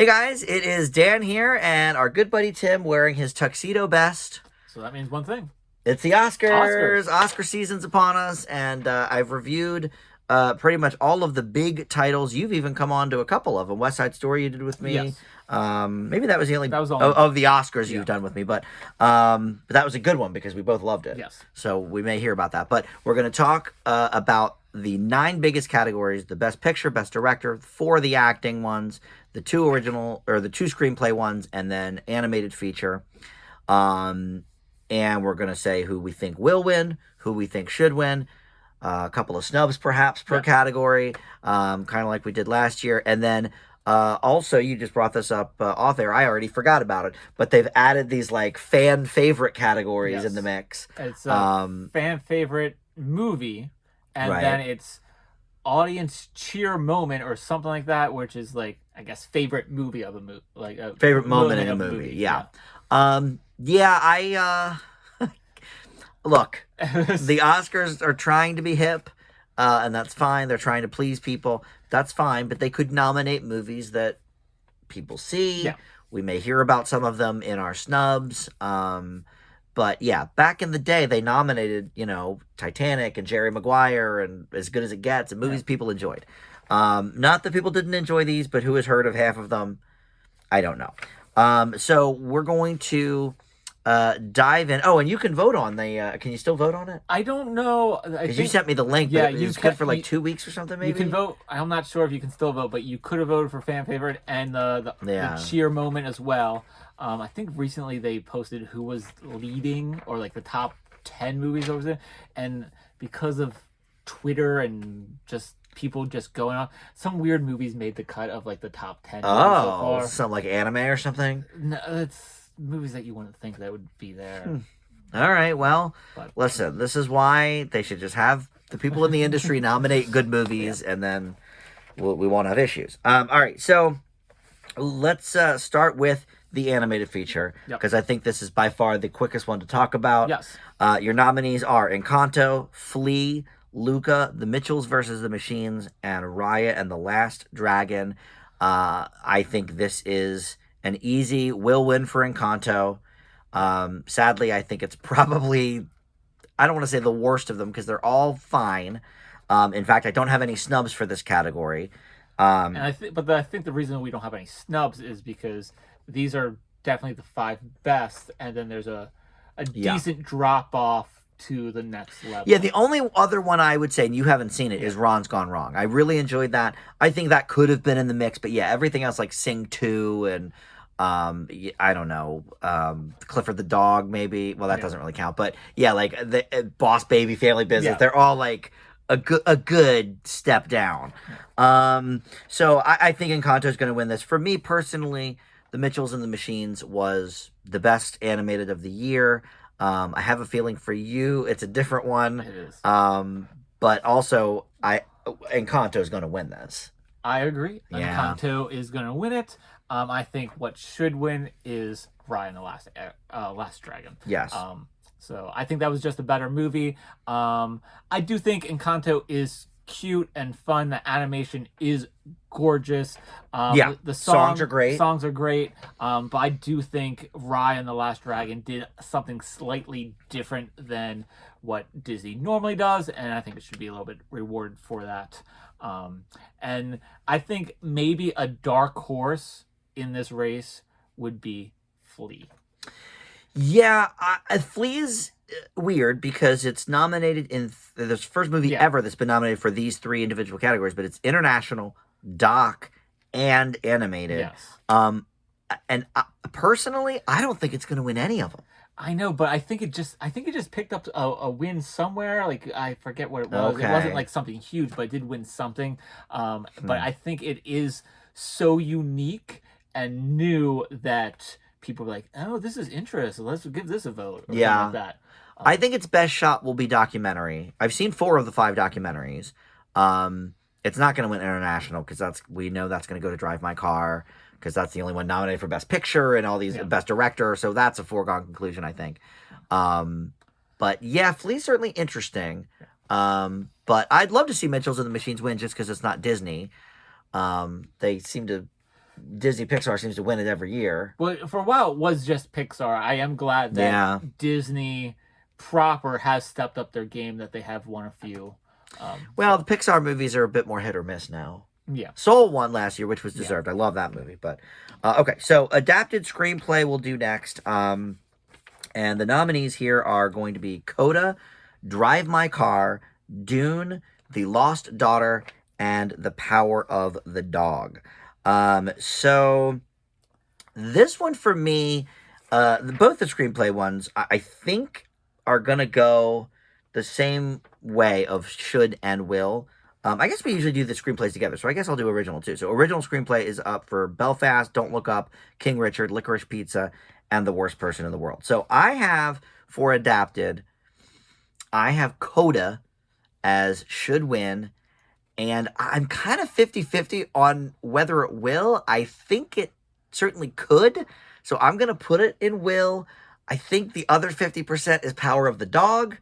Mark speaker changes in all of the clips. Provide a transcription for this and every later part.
Speaker 1: Hey guys, it is Dan here, and our good buddy Tim wearing his tuxedo best.
Speaker 2: So that means one thing.
Speaker 1: It's the Oscars. Oscar season's upon us, and I've reviewed pretty much all of the big titles. You've even come on to a couple of them. West Side Story you did with me.
Speaker 2: Yes.
Speaker 1: Maybe that was the only
Speaker 2: only
Speaker 1: of the Oscars you've done with me, but that was a good one because we both loved it.
Speaker 2: Yes.
Speaker 1: So we may hear about that, but we're going to talk about the 9 biggest categories: the Best Picture, Best Director, 4 the acting ones, the 2 original or the 2 screenplay ones, and then animated feature. And we're going to say who we think will win, who we think should win, a couple of snubs perhaps per category, kind of like we did last year. And then also, you just brought this up off air. I already forgot about it, but they've added these like fan favorite categories in the mix.
Speaker 2: It's fan favorite movie, and then it's audience cheer moment or something like that, which is like, I guess, favorite movie of a movie, like a
Speaker 1: favorite moment in a movie. Yeah. Look, the Oscars are trying to be hip, and that's fine. They're trying to please people. That's fine, but they could nominate movies that people see.
Speaker 2: Yeah.
Speaker 1: We may hear about some of them in our snubs. But yeah, back in the day, they nominated, Titanic and Jerry Maguire and As Good as It Gets, and movies people enjoyed. Not that people didn't enjoy these, but who has heard of half of them? I don't know. So we're going to dive in. Oh, and you can vote on the. Can you still vote on it?
Speaker 2: I don't know.
Speaker 1: Because you sent me the link. Yeah, it's good for like 2 weeks or something. Maybe
Speaker 2: you can vote. I'm not sure if you can still vote, but you could have voted for fan favorite and the cheer moment as well. I think recently they posted who was leading or like the top 10 movies over there, and because of Twitter and just people just going on, some weird movies made the cut of like the top 10 movies so far.
Speaker 1: Some like anime or something.
Speaker 2: No, it's movies that you wouldn't think that would be there.
Speaker 1: All right, well, listen, this is why they should just have the people in the industry nominate good movies, and then we won't have issues. All right, so let's start with the animated feature, because I think this is by far the quickest one to talk about.
Speaker 2: Yes.
Speaker 1: Your nominees are Encanto, Flea, Luca, The Mitchells versus the Machines, and Raya and the Last Dragon. I think this is an easy will win for Encanto. Sadly, I think it's probably, I don't want to say the worst of them because they're all fine. In fact, I don't have any snubs for this category.
Speaker 2: And I think the reason we don't have any snubs is because these are definitely the 5 best, and then there's a decent drop off to the next level.
Speaker 1: Yeah, the only other one I would say, and you haven't seen it, is Ron's Gone Wrong. I really enjoyed that. I think that could have been in the mix, but yeah, everything else like Sing 2 and I don't know, Clifford the Dog maybe. Well, that doesn't really count, but yeah, like the Boss Baby, Family Business. They're all like a good step down. So I think Encanto is going to win this. For me personally, The Mitchells and the Machines was the best animated of the year. I have a feeling for you, it's a different one.
Speaker 2: It is.
Speaker 1: But also, Encanto is going to win this.
Speaker 2: I agree.
Speaker 1: Yeah.
Speaker 2: Encanto is going to win it. I think what should win is Raya and the Last Dragon.
Speaker 1: Yes.
Speaker 2: So I think that was just a better movie. I do think Encanto is cute and fun. The animation is gorgeous. The
Speaker 1: songs are great.
Speaker 2: But I do think Raya and the Last Dragon did something slightly different than what Disney normally does, and I think it should be a little bit rewarded for that. And I think maybe a dark horse in this race would be Flea.
Speaker 1: Yeah, Flea's weird because it's nominated in the first movie ever that's been nominated for these 3 individual categories, but it's international, doc, and animated.
Speaker 2: Yes.
Speaker 1: And personally, I don't think it's going to win any of them.
Speaker 2: I know, but I think it just picked up a win somewhere. Like, I forget what it was.
Speaker 1: Okay.
Speaker 2: It wasn't like something huge, but it did win something. But I think it is so unique and new that people are like, oh, this is interesting. Let's give this a vote. Or something like that.
Speaker 1: I think its best shot will be documentary. I've seen 4 of the 5 documentaries. It's not going to win international because we know that's going to go to Drive My Car, because that's the only one nominated for Best Picture and all these Best Director. So that's a foregone conclusion, I think. But yeah, Flea's certainly interesting. But I'd love to see Mitchells and the Machines win just because it's not Disney. They seem to Disney Pixar seems to win it every year.
Speaker 2: Well, for a while it was just Pixar. I am glad that Disney proper has stepped up their game, that they have won a few.
Speaker 1: Well, the Pixar movies are a bit more hit or miss now.
Speaker 2: Yeah.
Speaker 1: Soul won last year, which was deserved. I love that movie. But okay, so adapted screenplay we'll do next. And the nominees here are going to be Coda, Drive My Car, Dune, The Lost Daughter, and The Power of the Dog. So this one for me, both the screenplay ones, I think are going to go the same way of should and will. I guess we usually do the screenplays together, so I guess I'll do original too. So original screenplay is up for Belfast, Don't Look Up, King Richard, Licorice Pizza, and The Worst Person in the World. So I have, for adapted, I have Coda as should win, and I'm kind of 50-50 on whether it will. I think it certainly could, so I'm going to put it in will. I think the other 50% is Power of the Dog.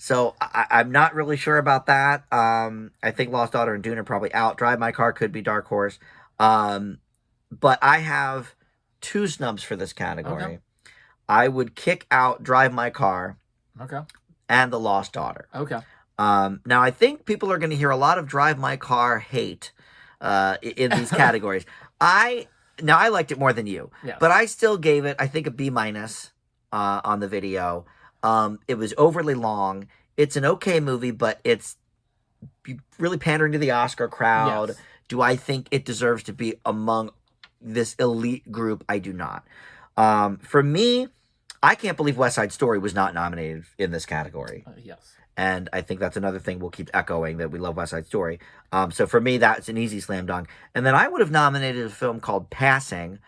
Speaker 1: So I'm not really sure about that. I think Lost Daughter and Dune are probably out. Drive My Car could be dark horse. But I have 2 snubs for this category.
Speaker 2: Okay.
Speaker 1: I would kick out Drive My Car.
Speaker 2: Okay.
Speaker 1: And The Lost Daughter.
Speaker 2: Okay.
Speaker 1: Now, I think people are going to hear a lot of Drive My Car hate in these categories. I liked it more than you.
Speaker 2: Yes.
Speaker 1: But I still gave it, I think, a B- on the video. It was overly long. It's an okay movie, but it's really pandering to the Oscar crowd.
Speaker 2: Yes.
Speaker 1: Do I think it deserves to be among this elite group? I do not. For me, I can't believe West Side Story was not nominated in this category.
Speaker 2: Yes.
Speaker 1: And I think that's another thing we'll keep echoing, that we love West Side Story. So for me, that's an easy slam dunk. And then I would have nominated a film called Passing,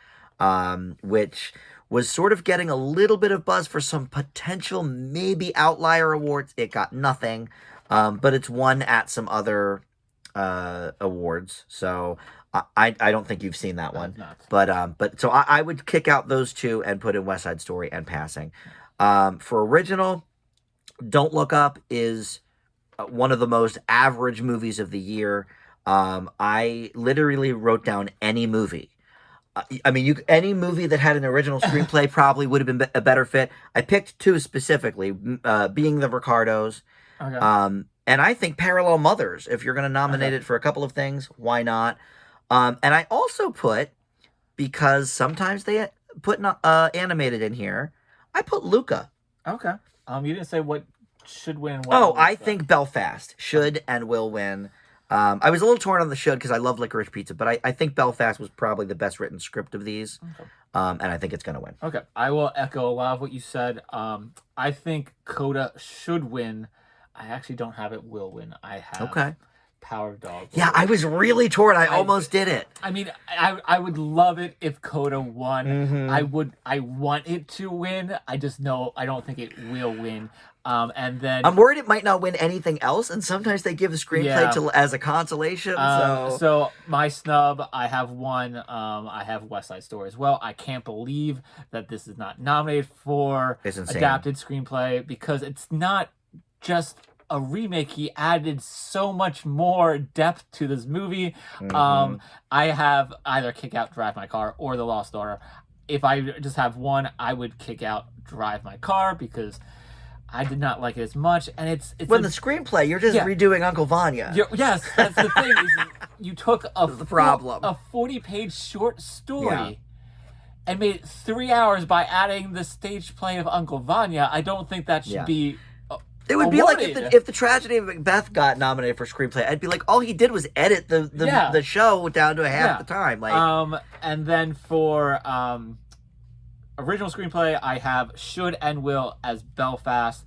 Speaker 1: which was sort of getting a little bit of buzz for some potential maybe outlier awards. It got nothing, but it's won at some other awards. So I don't think you've seen that one. But so I would kick out those 2 and put in West Side Story and Passing. For original, Don't Look Up is one of the most average movies of the year. I literally wrote down any movie. I mean, any movie that had an original screenplay probably would have been a better fit. I picked 2 specifically, Being the Ricardos,
Speaker 2: Okay.
Speaker 1: and I think Parallel Mothers. If you're going to nominate it for a couple of things, why not? And I also put, because sometimes they put animated in here, I put Luca.
Speaker 2: Okay. You didn't say what should win. What
Speaker 1: I think Belfast should and will win. I was a little torn on the should because I love Licorice Pizza, but I think Belfast was probably the best written script of these, and I think it's going to win.
Speaker 2: Okay, I will echo a lot of what you said. I think Coda should win. I actually don't have it will win. I have Power of Dog.
Speaker 1: Yeah, I was really torn. I almost did it.
Speaker 2: I mean, I would love it if Coda won.
Speaker 1: Mm-hmm.
Speaker 2: I want it to win. I just know I don't think it will win. And then
Speaker 1: I'm worried it might not win anything else, and sometimes they give the screenplay as a consolation.
Speaker 2: So my snub, I have one. I have West Side Story as well. I can't believe that this is not nominated for adapted screenplay, because it's not just a remake. He added so much more depth to this movie. I have either kick out Drive My Car or The Lost Daughter. If I just have one, I would kick out Drive My Car, because I did not like it as much, and it's
Speaker 1: the screenplay, you're just redoing Uncle Vanya.
Speaker 2: Yes, that's the thing. Is you took a 40-page short story and made it 3 hours by adding the stage play of Uncle Vanya. I don't think that should be.
Speaker 1: It would be like if the Tragedy of Macbeth got nominated for screenplay. I'd be like, all he did was edit the show down to half the time. Like,
Speaker 2: and then for original screenplay, I have should and will as Belfast.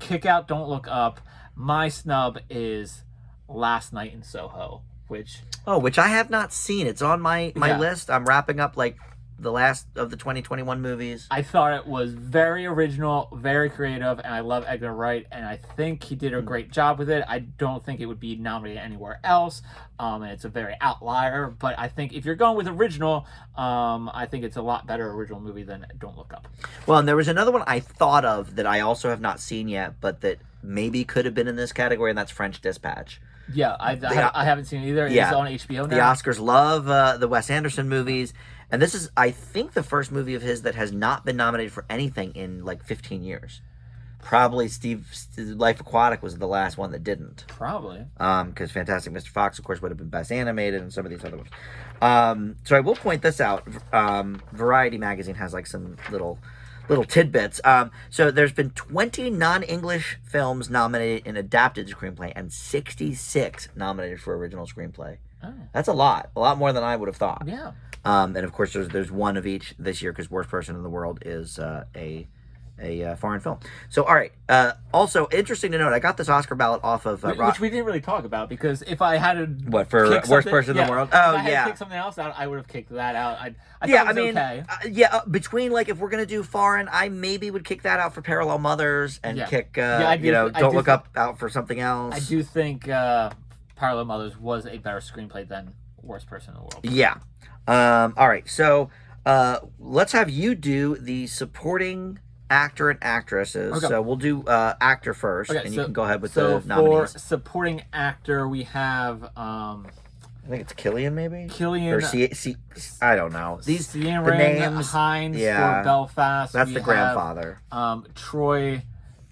Speaker 2: Kick out Don't Look Up. My snub is Last Night in Soho, which
Speaker 1: I have not seen. It's on my list. I'm wrapping up like the last of the 2021 movies.
Speaker 2: I thought it was very original, very creative, and I love Edgar Wright, and I think he did a great job with it. I don't think it would be nominated anywhere else, and it's a very outlier, but I think if you're going with original, I think it's a lot better original movie than Don't Look Up.
Speaker 1: Well, and there was another one I thought of that I also have not seen yet, but that maybe could have been in this category, and that's French Dispatch.
Speaker 2: Yeah, I haven't seen it either. It's on HBO now.
Speaker 1: The Oscars love the Wes Anderson movies. And this is, I think, the first movie of his that has not been nominated for anything in like 15 years. Probably Life Aquatic was the last one that didn't.
Speaker 2: Probably.
Speaker 1: Because Fantastic Mr. Fox, of course, would have been Best Animated and some of these other ones. So I will point this out. Variety magazine has like some little tidbits. So there's been 20 non-English films nominated in adapted screenplay and 66 nominated for original screenplay. Oh. That's a lot more than I would have thought.
Speaker 2: Yeah.
Speaker 1: And of course, there's one of each this year because Worst Person in the World is a foreign film. So, all right. Also, interesting to note, I got this Oscar ballot off of...
Speaker 2: which we didn't really talk about, because if I had to...
Speaker 1: What, for Worst Person in the World?
Speaker 2: Oh, if I had to kick something else out, I would have kicked that out. Okay.
Speaker 1: Between, like, if we're going to do foreign, I maybe would kick that out for Parallel Mothers and kick, Don't Look Up out for something else.
Speaker 2: I do think Parallel Mothers was a better screenplay than Worst Person in the World.
Speaker 1: Yeah. All right. So, let's have you do the supporting actor and actresses. Okay. So we'll do actor first, and you can go ahead with the nominees.
Speaker 2: For supporting actor, we have
Speaker 1: I think it's Killian, maybe?
Speaker 2: Killian.
Speaker 1: Or I don't know. The
Speaker 2: names. Hines for Belfast.
Speaker 1: That's the grandfather.
Speaker 2: Troy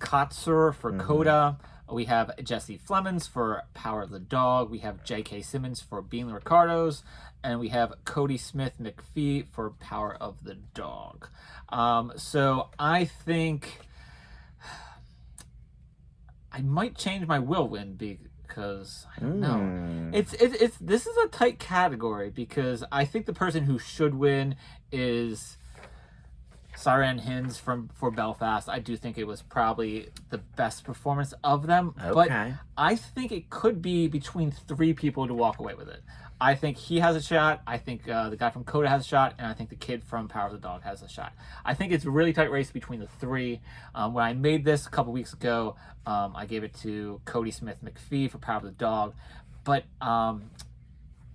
Speaker 2: Kotsur for Coda. We have Jesse Plemons for Power of the Dog. We have J.K. Simmons for Being the Ricardos. And we have Cody Smith McPhee for Power of the Dog. So I think I might change my will win because I don't know. It's this is a tight category because I think the person who should win is Sirhan Hinds for Belfast. I do think it was probably the best performance of them. Okay. But I think it could be between three people to walk away with it. I think he has a shot. I think the guy from Coda has a shot. And I think the kid from Power of the Dog has a shot. I think it's a really tight race between the three. When I made this a couple weeks ago, I gave it to Cody Smith McPhee for Power of the Dog. But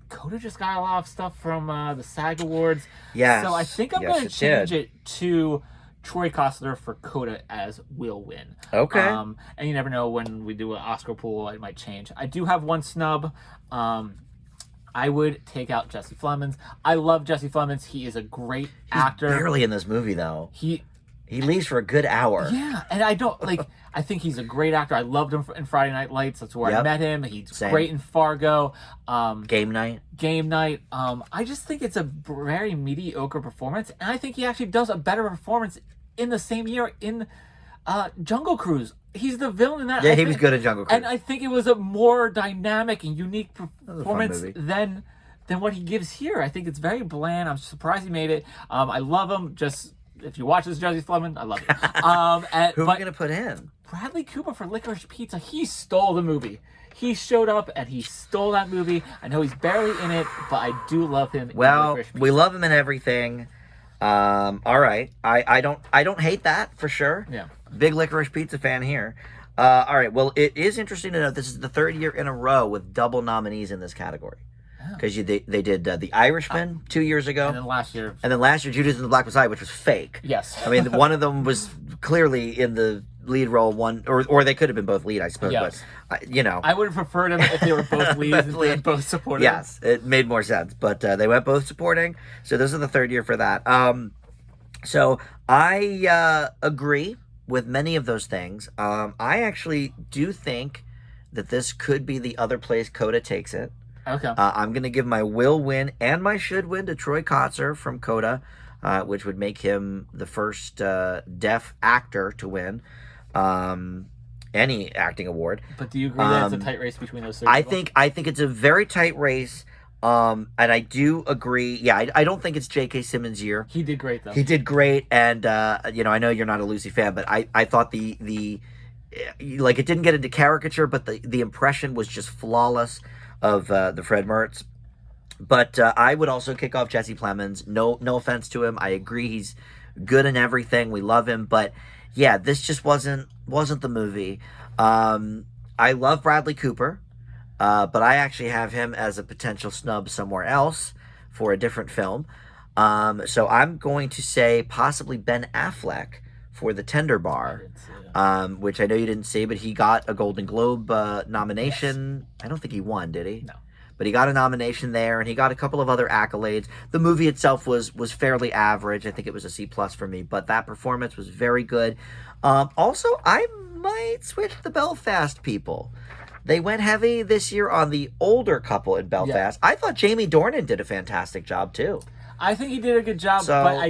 Speaker 2: Coda just got a lot of stuff from the SAG Awards.
Speaker 1: Yes.
Speaker 2: So I think I'm going to change it to Troy Kotsur for Coda as will win.
Speaker 1: Okay.
Speaker 2: And you never know, when we do an Oscar pool, it might change. I do have one snub. I would take out Jesse Plemons. I love Jesse Plemons. He is a great actor.
Speaker 1: He's barely in this movie, though. He leaves for a good hour.
Speaker 2: Yeah, and I don't I think he's a great actor. I loved him in Friday Night Lights. That's where I met him. He's great in Fargo.
Speaker 1: Game Night.
Speaker 2: I just think it's a very mediocre performance, and I think he actually does a better performance in the same year in Jungle Cruise. He's the villain in that.
Speaker 1: Yeah, he was good at Jungle Cruise.
Speaker 2: And I think it was a more dynamic and unique performance than what he gives here. I think it's very bland. I'm surprised he made it. I love him. Just, if you watch this Jesse Plemons, I love it.
Speaker 1: Who are we going to put in?
Speaker 2: Bradley Cooper for Licorice Pizza. He stole the movie. He showed up and he stole that movie. I know he's barely in it, but I do love him.
Speaker 1: Well, we love him in everything. All right. I don't hate that for sure.
Speaker 2: Yeah.
Speaker 1: Big Licorice Pizza fan here. All right. Well, it is interesting to note this is the third year in a row with double nominees in this category. Because they did The Irishman 2 years ago.
Speaker 2: And then last year,
Speaker 1: Judas and the Black Messiah, which was fake.
Speaker 2: Yes.
Speaker 1: I mean, one of them was clearly in the lead role, or they could have been both lead, I suppose.
Speaker 2: Yes.
Speaker 1: But,
Speaker 2: I would have preferred them if they were both leads and both supporting.
Speaker 1: Yes, it made more sense. But they went both supporting. So this is the third year for that. So I agree with many of those things. I actually do think that this could be the other place Coda takes it.
Speaker 2: Okay.
Speaker 1: I'm going to give my will win and my should win to Troy Kotsur from Coda, which would make him the first deaf actor to win any acting award.
Speaker 2: But do you agree that it's a tight race between those three?
Speaker 1: I think it's a very tight race. And I do agree. Yeah, I don't think it's J.K. Simmons' year.
Speaker 2: He did great, though.
Speaker 1: He did great, and I know you're not a Lucy fan, but I thought the it didn't get into caricature, but the impression was just flawless of the Fred Mertz. But I would also kick off Jesse Plemons. No offense to him. I agree he's good in everything. We love him, but yeah, this just wasn't the movie. I love Bradley Cooper. But I actually have him as a potential snub somewhere else for a different film. So I'm going to say possibly Ben Affleck for The Tender Bar. which I know you didn't see, but he got a Golden Globe nomination. Yes. I don't think he won, did he?
Speaker 2: No.
Speaker 1: But he got a nomination there, and he got a couple of other accolades. The movie itself was fairly average. I think it was a C+ for me, but that performance was very good. Also, I might switch the Belfast people. They went heavy this year on the older couple in Belfast. Yeah. I thought Jamie Dornan did a fantastic job, too.
Speaker 2: I think he did a good job,
Speaker 1: so,
Speaker 2: but I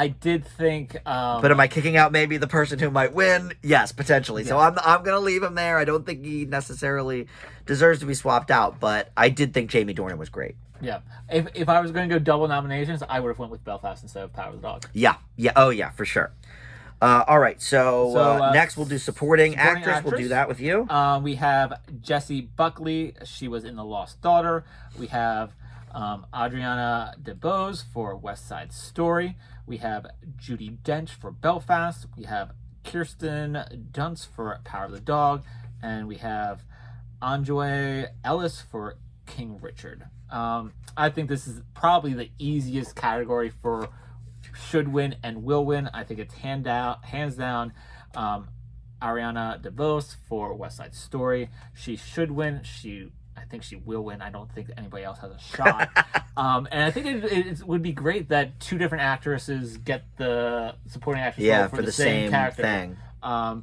Speaker 2: did think...
Speaker 1: but am I kicking out maybe the person who might win? Yes, potentially. Yeah. So I'm going to leave him there. I don't think he necessarily deserves to be swapped out, but I did think Jamie Dornan was great.
Speaker 2: Yeah. If I was going to go double nominations, I would have went with Belfast instead of Power of the Dog.
Speaker 1: Yeah. Oh, yeah, for sure. All right, so next we'll do supporting actress. We'll do that with you.
Speaker 2: We have Jessie Buckley. She was in The Lost Daughter. We have... Adriana DeBose for West Side Story. We have Judi Dench for Belfast. We have Kirsten Dunst for Power of the Dog. And we have Anjoy Ellis for King Richard. I think this is probably the easiest category for should win and will win. I think it's hands down Ariana DeBose for West Side Story. She should win. I think she will win. I don't think anybody else has a shot. And I think it would be great that two different actresses get the supporting actress role for the same character.
Speaker 1: Thing.
Speaker 2: I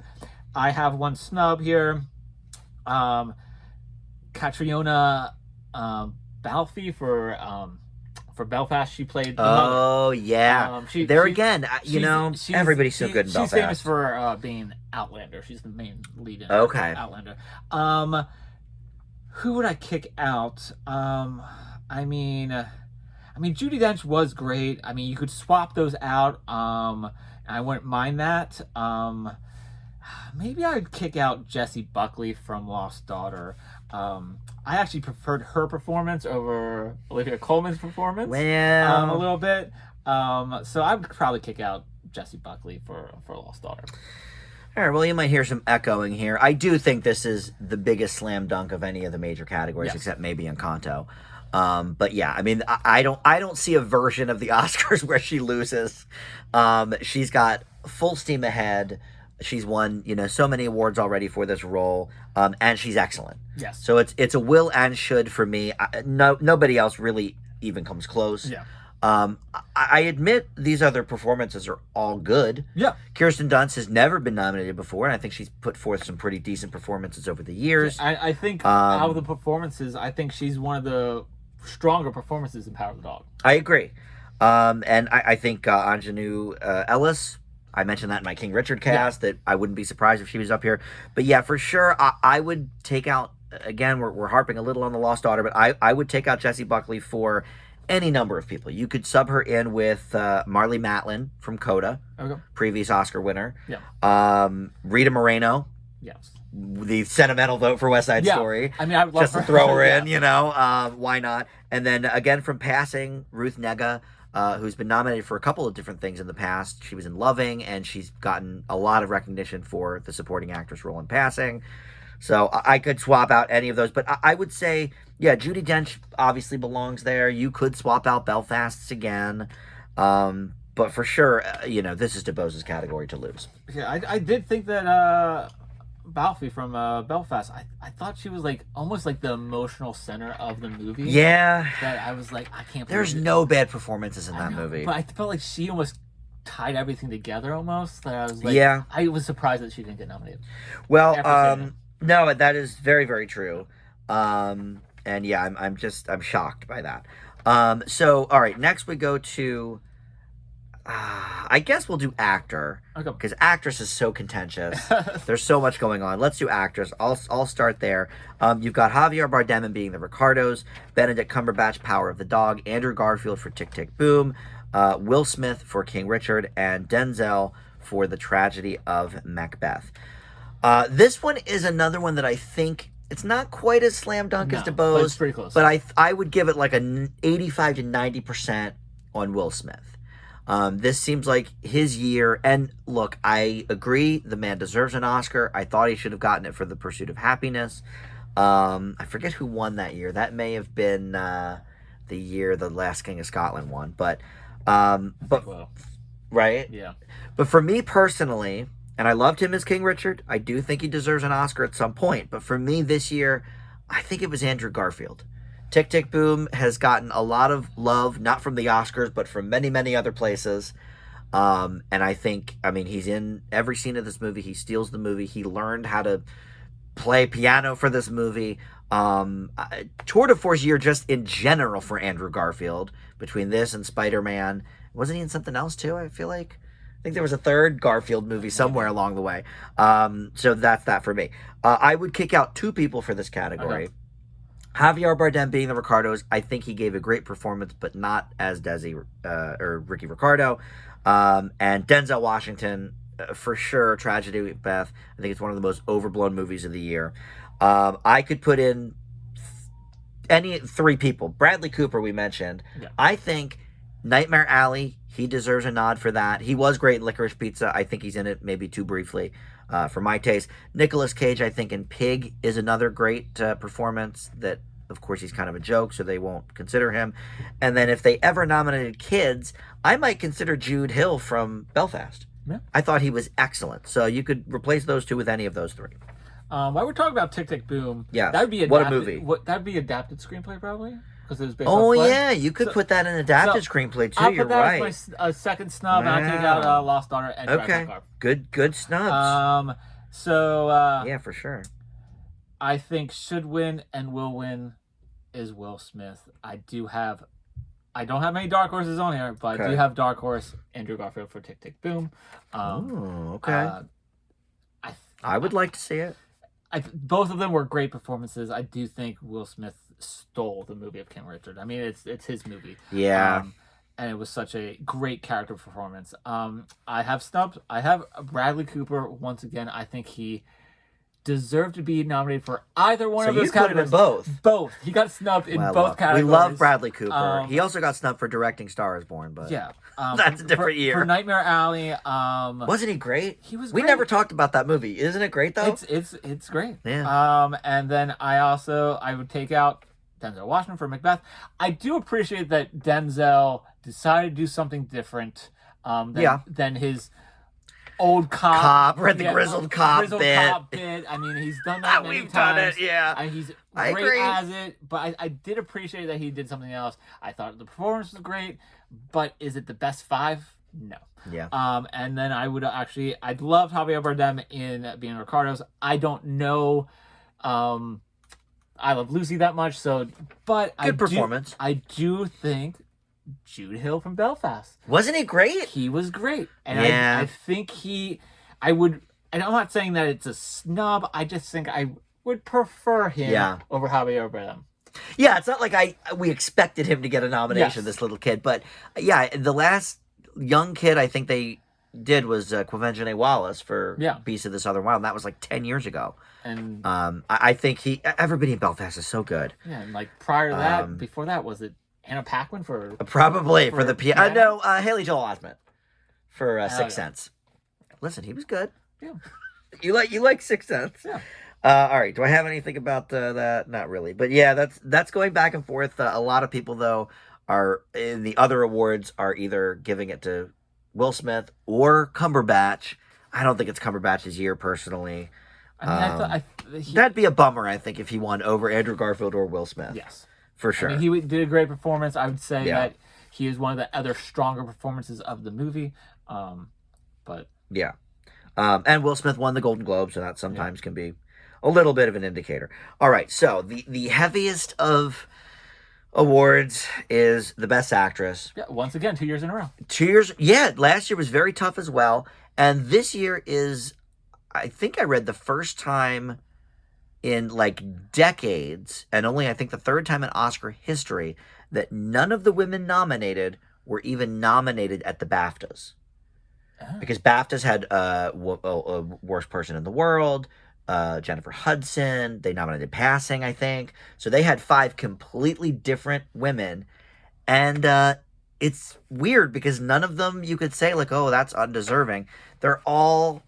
Speaker 2: have one snub here. Catriona Balfe for Belfast. She played the mother.
Speaker 1: Oh, yeah. Everybody's so good in Belfast.
Speaker 2: She's famous for being Outlander. She's the main lead in Outlander. Who would I kick out? I mean, Judi Dench was great. I mean, you could swap those out. I wouldn't mind that. Maybe I would kick out Jessie Buckley from Lost Daughter. I actually preferred her performance over Olivia Colman's performance.
Speaker 1: Well,
Speaker 2: a little bit. So I would probably kick out Jessie Buckley for Lost Daughter.
Speaker 1: All right, well, you might hear some echoing here. I do think this is the biggest slam dunk of any of the major categories, except maybe Encanto. But yeah, I mean, I don't see a version of the Oscars where she loses. She's got full steam ahead. She's won, so many awards already for this role, and she's excellent.
Speaker 2: Yes.
Speaker 1: So it's a will and should for me. Nobody else really even comes close.
Speaker 2: Yeah.
Speaker 1: I admit these other performances are all good.
Speaker 2: Yeah.
Speaker 1: Kirsten Dunst has never been nominated before, and I think she's put forth some pretty decent performances over the years.
Speaker 2: I think out of the performances, I think she's one of the stronger performances in Power of the Dog.
Speaker 1: I agree. And I think Anjoy Ellis, I mentioned that in my King Richard cast, that I wouldn't be surprised if she was up here. But yeah, for sure, I would take out, again, we're harping a little on The Lost Daughter, but I would take out Jessie Buckley for any number of people. You could sub her in with Marlee Matlin from Coda, previous Oscar winner.
Speaker 2: Yeah.
Speaker 1: Rita Moreno.
Speaker 2: Yes.
Speaker 1: The sentimental vote for West Side Story.
Speaker 2: I mean, I would love
Speaker 1: just to throw her in, why not? And then again from Passing, Ruth Negga, who's been nominated for a couple of different things in the past. She was in Loving, and she's gotten a lot of recognition for the supporting actress role in Passing. So I could swap out any of those, but I would say, yeah, Judi Dench obviously belongs there. You could swap out Belfast's again, but for sure, this is DeBose's category to lose.
Speaker 2: Yeah, I did think that Balfe from Belfast, I thought she was almost like the emotional center of the movie.
Speaker 1: Yeah,
Speaker 2: that I was like, I can't.
Speaker 1: There's no bad performances in that movie,
Speaker 2: but I felt like she almost tied everything together almost. That I was I was surprised that she didn't get nominated.
Speaker 1: Well, no, that is very, very true. And yeah, I'm shocked by that. So, all right, next we go to, I guess we'll do actor.
Speaker 2: Okay.
Speaker 1: Because actress is so contentious. There's so much going on. Let's do actress. I'll start there. You've got Javier Bardem in Being the Ricardos, Benedict Cumberbatch, Power of the Dog, Andrew Garfield for Tick, Tick, Boom, Will Smith for King Richard, and Denzel for The Tragedy of Macbeth. This one is another one that I think it's not quite as slam dunk as DeBose,
Speaker 2: but it's pretty close.
Speaker 1: But I would give it like an 85 to 90% on Will Smith. This seems like his year, and look, I agree, the man deserves an Oscar. I thought he should have gotten it for The Pursuit of Happiness. I forget who won that year. That may have been the year The Last King of Scotland won, but
Speaker 2: well,
Speaker 1: right?
Speaker 2: Yeah.
Speaker 1: But for me personally, and I loved him as King Richard. I do think he deserves an Oscar at some point. But for me this year, I think it was Andrew Garfield. Tick, Tick, Boom has gotten a lot of love, not from the Oscars, but from many, many other places. And I think, he's in every scene of this movie. He steals the movie. He learned how to play piano for this movie. Tour de force year just in general for Andrew Garfield, between this and Spider-Man. Wasn't he in something else too, I feel like? I think there was a third Garfield movie somewhere along the way. So that's that for me. I would kick out 2 people for this category. Okay. Javier Bardem being the Ricardos, I think he gave a great performance, but not as Desi or Ricky Ricardo. And Denzel Washington, for sure, Tragedy of Macbeth. I think it's one of the most overblown movies of the year. I could put in any 3 people. Bradley Cooper, we mentioned. Yeah. I think Nightmare Alley, he deserves a nod for that. He was great in Licorice Pizza. I think he's in it maybe too briefly for my taste. Nicolas Cage, I think, in Pig is another great performance that, of course, he's kind of a joke, so they won't consider him. And then if they ever nominated kids, I might consider Jude Hill from Belfast. Yeah. I thought he was excellent. So you could replace those 2 with any of those 3.
Speaker 2: While we're talking about Tick, Tick, Boom,
Speaker 1: yeah,
Speaker 2: that would be adapted,
Speaker 1: what a movie.
Speaker 2: That'd be adapted screenplay, probably? Because it was based on play.
Speaker 1: Yeah, you could put that in adapted screenplay, too. You're right.
Speaker 2: I'll put that as my second snub, and I'll take out Lost Daughter and Drive My Car.
Speaker 1: Good snubs.
Speaker 2: Yeah,
Speaker 1: for sure.
Speaker 2: I think should win and will win is Will Smith. I don't have many dark horses on here, but I do have dark horse Andrew Garfield for Tick, Tick, Boom.
Speaker 1: Okay. I would like to see it.
Speaker 2: Both of them were great performances. I do think Will Smith stole the movie of King Richard. I mean, it's his movie.
Speaker 1: Yeah.
Speaker 2: And it was such a great character performance. I have snubs. I have Bradley Cooper once again. I think he deserved to be nominated for either one of those categories. Both. He got snubbed in both categories.
Speaker 1: We love Bradley Cooper. He also got snubbed for directing Star is Born, but
Speaker 2: yeah,
Speaker 1: that's a different year.
Speaker 2: For Nightmare Alley,
Speaker 1: wasn't he great?
Speaker 2: He was.
Speaker 1: We never talked about that movie. Isn't it great though?
Speaker 2: It's great.
Speaker 1: Yeah.
Speaker 2: And then I would take out Denzel Washington for Macbeth. I do appreciate that Denzel decided to do something different. Than his old cop,
Speaker 1: or the grizzled cop
Speaker 2: bit. I mean, he's done that many
Speaker 1: We've
Speaker 2: times.
Speaker 1: done it, yeah.
Speaker 2: And he's great as it, but I did appreciate that he did something else. I thought the performance was great, but is it the best 5? No.
Speaker 1: Yeah.
Speaker 2: And then I'd love Javier Bardem in Being Ricardos. I don't know I Love Lucy that much, but
Speaker 1: good performance.
Speaker 2: I do think Jude Hill from Belfast.
Speaker 1: Wasn't he great?
Speaker 2: He was great. And I think I'm not saying that it's a snub. I just think I would prefer him over Javier Bardem.
Speaker 1: Yeah, it's not like we expected him to get a nomination, this little kid. But yeah, the last young kid I think they did was Quvenzhané Wallis for Beast of the Southern Wild, and that was like 10 years ago. And I think everybody in Belfast is so good.
Speaker 2: Yeah, and like prior to that, before that, was it Anna Paquin for
Speaker 1: the piano? No, Haley Joel Osment for Sixth Sense. Listen, he was good.
Speaker 2: Yeah,
Speaker 1: you like Sixth Sense.
Speaker 2: Yeah.
Speaker 1: All right. Do I have anything about that? Not really. But yeah, that's going back and forth. A lot of people though are in the other awards are either giving it to Will Smith or Cumberbatch. I don't think it's Cumberbatch's year personally. I mean, that'd be a bummer. I think if he won over Andrew Garfield or Will Smith.
Speaker 2: Yes.
Speaker 1: For sure.
Speaker 2: I mean, he did a great performance. I would say that he is one of the other stronger performances of the movie. But
Speaker 1: yeah. And Will Smith won the Golden Globe, so that sometimes can be a little bit of an indicator. All right, so the heaviest of awards is the Best Actress.
Speaker 2: Yeah, once again, 2 years in a row.
Speaker 1: 2 years. Yeah, last year was very tough as well. And this year is, I think I read the first time in like decades, and only I think the third time in Oscar history, that none of the women nominated were even nominated at the BAFTAs. Oh. Because BAFTAs had Worst Person in the World, Jennifer Hudson, they nominated Passing, I think. So they had 5 completely different women, and it's weird because none of them you could say like, oh, that's undeserving. They're all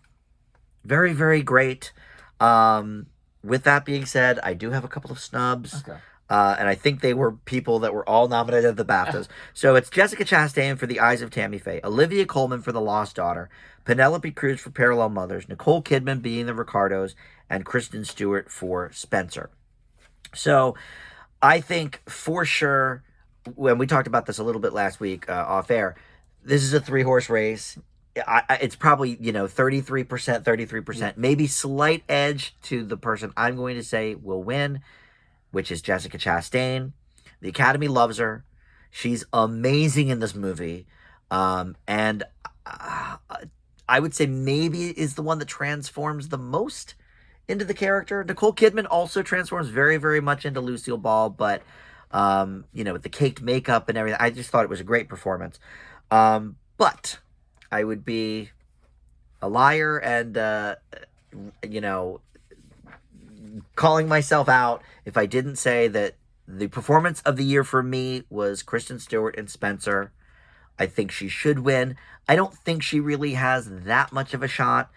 Speaker 1: very, very great. With that being said, I do have a couple of snubs.
Speaker 2: Okay.
Speaker 1: And I think they were people that were all nominated at the BAFTAs. So it's Jessica Chastain for The Eyes of Tammy Faye, Olivia Colman for The Lost Daughter, Penelope Cruz for Parallel Mothers, Nicole Kidman being the Ricardos, and Kristen Stewart for Spencer. So I think for sure, when we talked about this a little bit last week off air, this is a 3-horse race. It's probably, 33%, 33%, maybe slight edge to the person I'm going to say will win, which is Jessica Chastain. The Academy loves her. She's amazing in this movie. And I would say maybe is the one that transforms the most into the character. Nicole Kidman also transforms very, very much into Lucille Ball, but, with the caked makeup and everything, I just thought it was a great performance. But I would be a liar and, calling myself out if I didn't say that the performance of the year for me was Kristen Stewart and Spencer. I think she should win. I don't think she really has that much of a shot.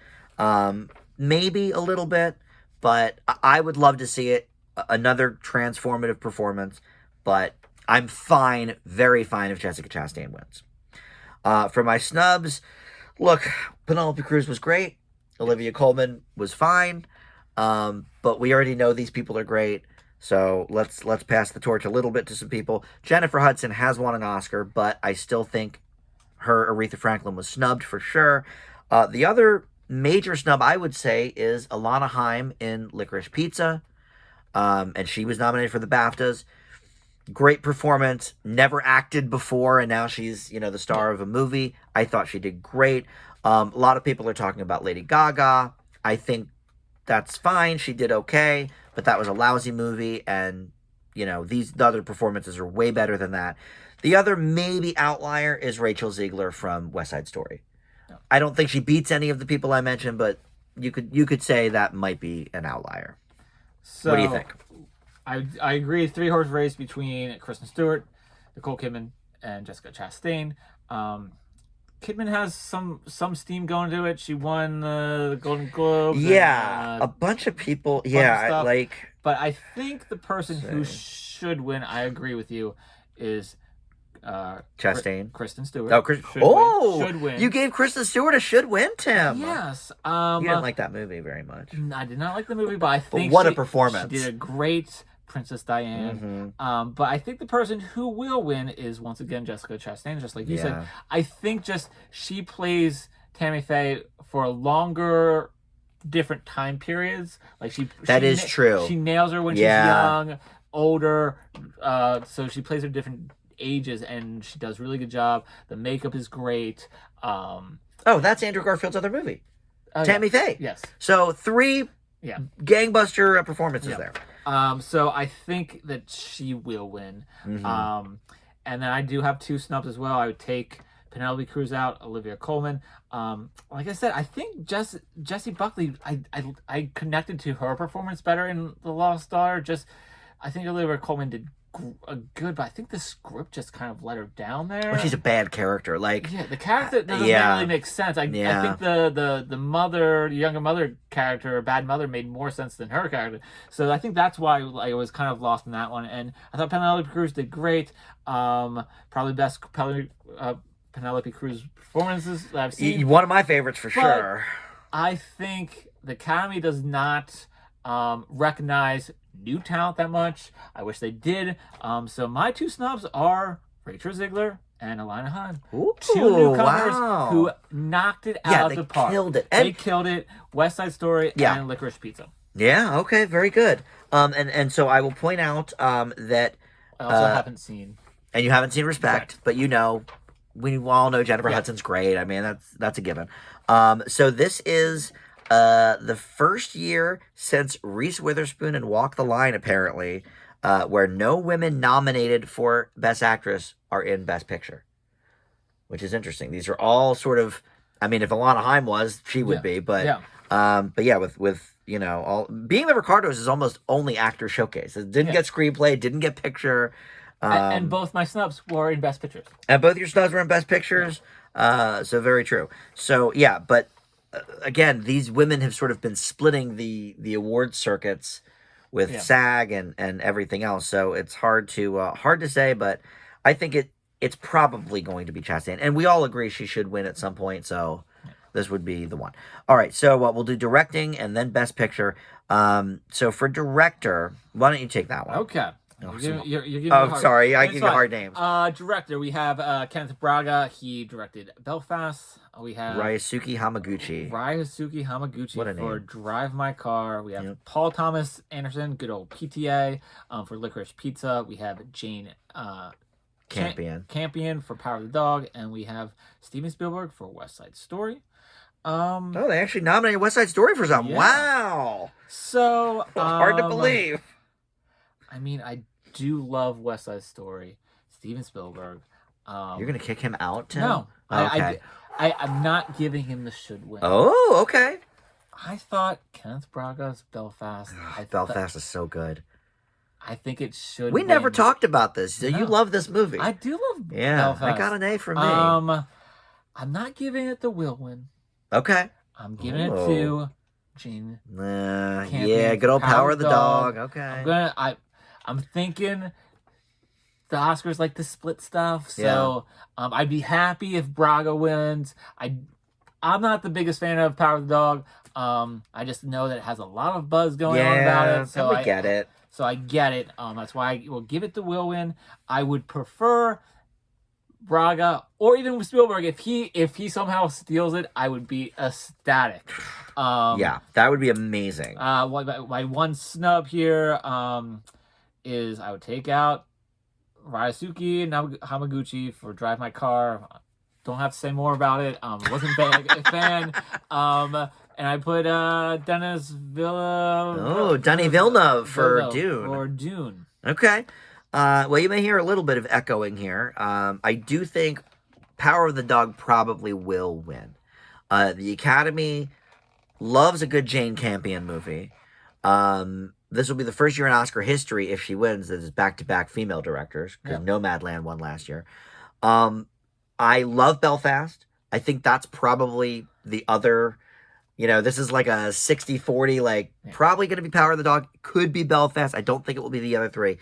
Speaker 1: Maybe a little bit, but I would love to see it. Another transformative performance, but I'm fine, very fine if Jessica Chastain wins. For my snubs, look, Penelope Cruz was great. Olivia Colman was fine. But we already know these people are great. So let's pass the torch a little bit to some people. Jennifer Hudson has won an Oscar, but I still think her Aretha Franklin was snubbed for sure. The other major snub I would say is Alana Haim in Licorice Pizza. And she was nominated for the BAFTAs. Great performance. Never acted before, and now she's, the star of a movie. I thought she did great. A lot of people are talking about Lady Gaga. I think that's fine. She did okay, but that was a lousy movie, and, the other performances are way better than that. The other maybe outlier is Rachel Ziegler from West Side Story. No. I don't think she beats any of the people I mentioned, but you could say that might be an outlier. So, what do you think?
Speaker 2: I agree. 3-horse race between Kristen Stewart, Nicole Kidman, and Jessica Chastain. Kidman has some steam going to it. She won the Golden Globes.
Speaker 1: Yeah, a bunch of people. Yeah,
Speaker 2: But I think the person who should win, I agree with you, is
Speaker 1: Chastain.
Speaker 2: Kristen Stewart.
Speaker 1: Should win. You gave Kristen Stewart a should win, Tim.
Speaker 2: Yes.
Speaker 1: You didn't like that movie very much.
Speaker 2: I did not like the movie, but I think
Speaker 1: what a performance.
Speaker 2: She did a great Princess Diane. Mm-hmm. But I think the person who will win is, once again, Jessica Chastain, just like you said. I think just she plays Tammy Faye for longer, different time periods. Like
Speaker 1: that is true.
Speaker 2: She nails her when she's young, older. So she plays her different ages, and she does a really good job. The makeup is great.
Speaker 1: That's Andrew Garfield's other movie. Tammy Faye.
Speaker 2: Yes.
Speaker 1: So 3 gangbuster performances there.
Speaker 2: So I think that she will win. Mm-hmm. And then I do have 2 snubs as well. I would take Penelope Cruz out, Olivia Colman. Like I said, I think Jessie Buckley, I connected to her performance better in The Lost Daughter. I think Olivia Colman did good, but I think the script just kind of let her down there.
Speaker 1: Well, she's a bad character.
Speaker 2: The character doesn't really make sense. I think the mother, the younger mother character, bad mother, made more sense than her character. So I think that's why I was kind of lost in that one. And I thought Penelope Cruz did great. Probably best Penelope Cruz performances that I've seen.
Speaker 1: One of my favorites for sure.
Speaker 2: I think the Academy does not recognize new talent that much. I wish they did. So my 2 snubs are Rachel Ziegler and Alana Haim. 2 newcomers who knocked it out of the park. They killed it. West Side Story and Licorice Pizza.
Speaker 1: Yeah, okay, very good. And so I will point out that
Speaker 2: I also haven't seen.
Speaker 1: And you haven't seen Respect, but we all know Jennifer Hudson's great. I mean, that's a given. So this is the first year since Reese Witherspoon and Walk the Line, apparently, where no women nominated for Best Actress are in Best Picture, which is interesting. These are all sort of, I mean, if Alana Haim was, she would be, but with all being the Ricardos is almost only actor showcase. It didn't get screenplay, didn't get picture.
Speaker 2: And both my snubs were in Best Pictures.
Speaker 1: And both your snubs were in Best Pictures. So very true. So but again, these women have sort of been splitting the award circuits with SAG and everything else. So it's hard to say, but I think it's probably going to be Chastain, and we all agree she should win at some point. So this would be the one. All right, so we'll do directing and then Best Picture. So for director, why don't you take that one?
Speaker 2: Okay. You're giving
Speaker 1: sorry, I give you hard names.
Speaker 2: Director, we have Kenneth Branagh. He directed Belfast. We have
Speaker 1: Ryosuke Hamaguchi.
Speaker 2: For Drive My Car. We have Paul Thomas Anderson, good old PTA, for Licorice Pizza. We have Jane Campion for Power of the Dog, and we have Steven Spielberg for West Side Story.
Speaker 1: They actually nominated West Side Story for something. Yeah. Wow.
Speaker 2: So
Speaker 1: hard to believe.
Speaker 2: I mean, I do love West Side Story. Steven Spielberg.
Speaker 1: You're gonna kick him out, Tim?
Speaker 2: No.
Speaker 1: Okay.
Speaker 2: I'm not giving him the should win.
Speaker 1: Oh, okay.
Speaker 2: I thought Kenneth Branagh's Belfast.
Speaker 1: Belfast is so good.
Speaker 2: I think it should.
Speaker 1: We never talked about this. So you love this movie?
Speaker 2: I do love Belfast.
Speaker 1: I got an A from me.
Speaker 2: I'm not giving it the Will win.
Speaker 1: Okay.
Speaker 2: I'm giving it to Jane.
Speaker 1: Good old Power of the Dog. Okay.
Speaker 2: I'm thinking the Oscars like to split stuff, so I'd be happy if Braga wins. I'm not the biggest fan of Power of the Dog. I just know that it has a lot of buzz going on about it. So
Speaker 1: I get it.
Speaker 2: So I get it. That's why I will give it to Will win. I would prefer Braga or even with Spielberg. If he somehow steals it, I would be ecstatic.
Speaker 1: That would be amazing.
Speaker 2: My one snub here is I would take out Ryosuke Hamaguchi for Drive My Car. Don't have to say more about it. Wasn't a fan. And I put Denis Villeneuve.
Speaker 1: Denis Villeneuve for
Speaker 2: Dune.
Speaker 1: Okay. You may hear a little bit of echoing here. I do think Power of the Dog probably will win. The Academy loves a good Jane Campion movie. This will be the first year in Oscar history, if she wins, that is back-to-back female directors, because Nomadland won last year. I love Belfast. I think that's probably the other, this is like a 60-40, probably going to be Power of the Dog. Could be Belfast. I don't think it will be the other three.